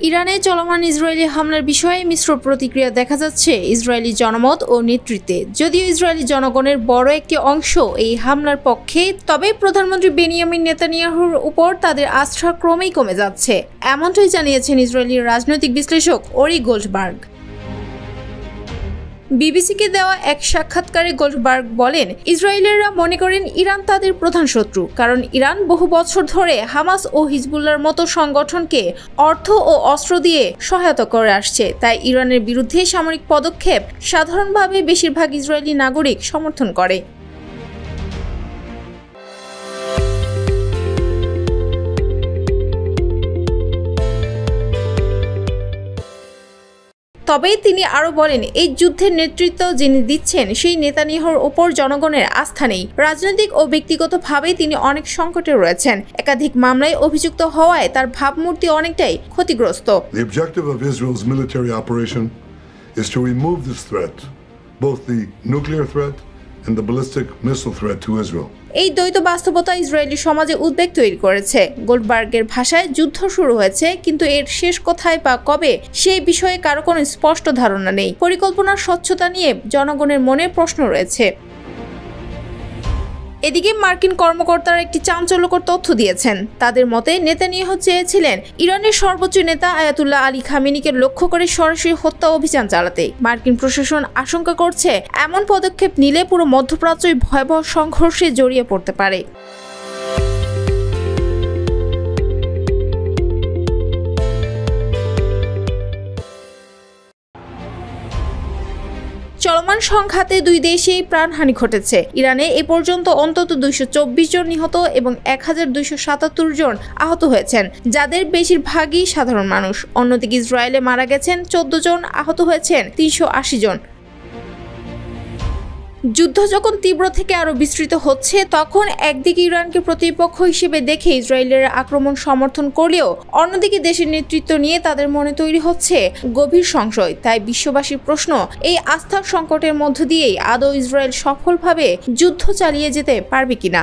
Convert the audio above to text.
ইরানে চলমান ইসরায়েলি হামলার বিষয়ে মিশ্র প্রতিক্রিয়া দেখা যাচ্ছে ইসরায়েলি জনমত ও নেতৃত্বে। যদিও ইসরায়েলি জনগণের বড় একটি অংশ এই হামলার পক্ষে, তবে প্রধানমন্ত্রী বেনিয়ামিন নেতানিয়াহুর উপর তাদের আস্থা ক্রমেই কমে যাচ্ছে, এমনটাই জানিয়েছেন ইসরায়েলি রাজনৈতিক বিশ্লেষক ওরি গোল্ডবার্গ। বিবিসিকে দেওয়া এক সাক্ষাৎকারে গোল্ডবার্গ বলেন, ইসরায়েলিরা মনে করেন ইরান তাদের প্রধান শত্রু, কারণ ইরান বহু বছর ধরে হামাস ও হিজবুল্লাহর মতো সংগঠনকে অর্থ ও অস্ত্র দিয়ে সহায়তা করে আসছে। তাই ইরানের বিরুদ্ধে সামরিক পদক্ষেপ সাধারণভাবে বেশিরভাগ ইসরায়েলি নাগরিক সমর্থন করে। তবে তিনি আরো বলেন, এই যুদ্ধের নেতৃত্ব যিনি দিচ্ছেন সেই নেতানিয়াহুর ওপর জনগণের আস্থা নেই। রাজনৈতিক ও ব্যক্তিগতভাবে তিনি অনেক সংকটে রয়েছেন। একাধিক মামলায় অভিযুক্ত হওয়ায় তার ভাবমূর্তি অনেকটাই ক্ষতিগ্রস্ত। The objective of Israel's military operation is to remove this threat, both the nuclear threat and the ballistic missile threat to Israel. এই দ্বৈত বাস্তবতা ইসরায়েলি সমাজে উদ্বেগ তৈরি করেছে। গোল্ডবার্গের ভাষায়, যুদ্ধ শুরু হয়েছে, কিন্তু এর শেষ কোথায় বা কবে সেই বিষয়ে কারো কোনো স্পষ্ট ধারণা নেই। পরিকল্পনার স্বচ্ছতা নিয়ে জনগণের মনে প্রশ্ন রয়েছে। এদিকে মার্কিন কর্মকর্তারা একটি চাঞ্চল্যকর তথ্য দিয়েছেন। তাদের মতে নেতানিয়াহু চেয়েছিলেন ইরানের সর্বোচ্চ নেতা আয়াতুল্লাহ আলী খামেনিকে লক্ষ্য করে সরাসরি হত্যা অভিযান চালাতে। মার্কিন প্রশাসন আশঙ্কা করছে এমন পদক্ষেপ নিলে পুরো মধ্যপ্রাচ্যই ভয়াবহ সংঘর্ষে জড়িয়ে পড়তে পারে। চলমান সংঘাতে দুই দেশেই প্রাণহানি ঘটেছে। ইরানে এ পর্যন্ত অন্তত 224 জন নিহত এবং 1277 জন আহত হয়েছেন, যাদের বেশিরভাগই সাধারণ মানুষ। অন্যদিকে ইসরায়েলে মারা গেছেন 14 জন, আহত হয়েছেন 380 জন। যুদ্ধ যখন তীব্র থেকে আরো বিস্তৃত হচ্ছে, তখন একদিকে ইরানকে প্রতিপক্ষ হিসেবে দেখে ইসরায়েলের আক্রমণ সমর্থন করলেও অন্যদিকে দেশের নেতৃত্ব নিয়ে তাদের মনে তৈরি হচ্ছে গভীর সংশয়। তাই বিশ্ববাসীর প্রশ্ন, এই আস্থার সংকটের মধ্য দিয়েই আদৌ ইসরায়েল সফলভাবে যুদ্ধ চালিয়ে যেতে পারবে কিনা।